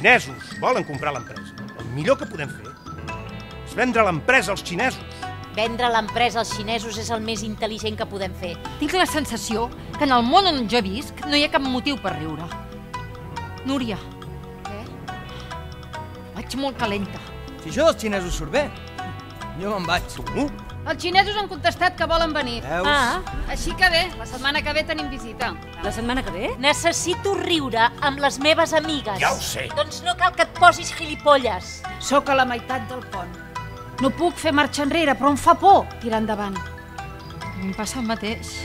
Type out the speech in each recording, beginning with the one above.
xinesos volen comprar l'empresa, el millor que podem fer és vendre l'empresa als xinesos. Vendre l'empresa als xinesos és el més intel·ligent que podem fer. Tinc la sensació que en el món on jo visc no hi ha cap motiu per riure. Núria. Què? Vaig molt calenta. Si això dels xinesos surt bé, jo me'n vaig. Tu? Els xinesos han contestat que volen venir. Veus? Així que bé, la setmana que ve tenim visita. La setmana que ve? Necessito riure amb les meves amigues. Ja ho sé. Doncs no cal que et posis gilipolles. Sóc a la meitat del pont. No puc fer marxa enrere, però em fa por tirar endavant. A mi em passa el mateix.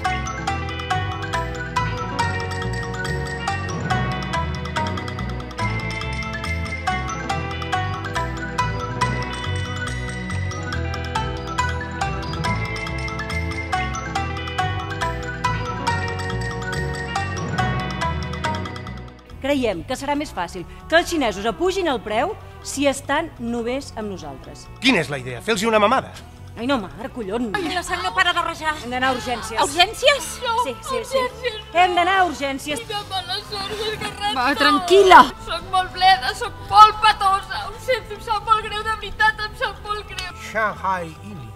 Creiem que serà més fàcil que els xinesos apugin el preu si estan només amb nosaltres. Quina és la idea? Fer-los una mamada? Ai, no, Marc, collons. Ai, la sang no para de rajar. Hem d'anar a urgències. A urgències? Sí. Hem d'anar a urgències. Quina mala sort, que carreta. Va, tranquil·la. Soc molt bleda, soc molt petosa. Ho sento, em sap molt greu, de veritat, em sap molt greu. Shanghai Ili.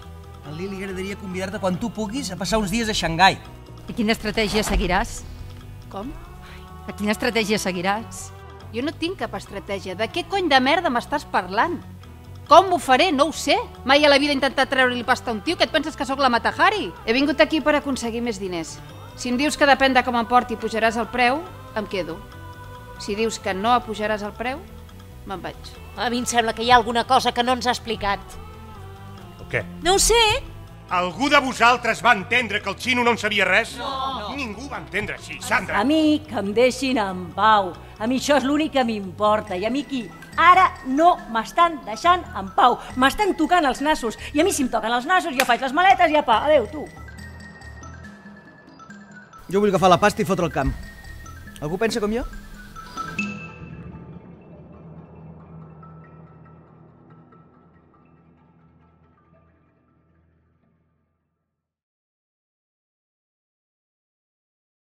A Lili agradaria convidar-te quan tu puguis a passar uns dies a Xangai. I quina estratègia seguiràs? Com? A quina estratègia seguiràs? Jo no tinc cap estratègia. De què cony de merda m'estàs parlant? Com ho faré? No ho sé. Mai a la vida he intentat treure-li pasta a un tio. Que et penses que sóc la Mata Hari? He vingut aquí per aconseguir més diners. Si em dius que depèn de com em porti pujaràs el preu, em quedo. Si dius que no apujaràs el preu, me'n vaig. A mi em sembla que hi ha alguna cosa que no ens ha explicat. El què? No ho sé. Algú de vosaltres va entendre que el xino no en sabia res? No. Ningú va entendre així, Sandra. A mi que em deixin en pau. A mi això és l'únic que m'importa. I a mi qui? Ara no m'estan deixant en pau. M'estan tocant els nassos. I a mi si em toquen els nassos jo faig les maletes i apa, adeu, tu. Jo vull agafar la pasta i fotre el camp. Algú pensa com jo?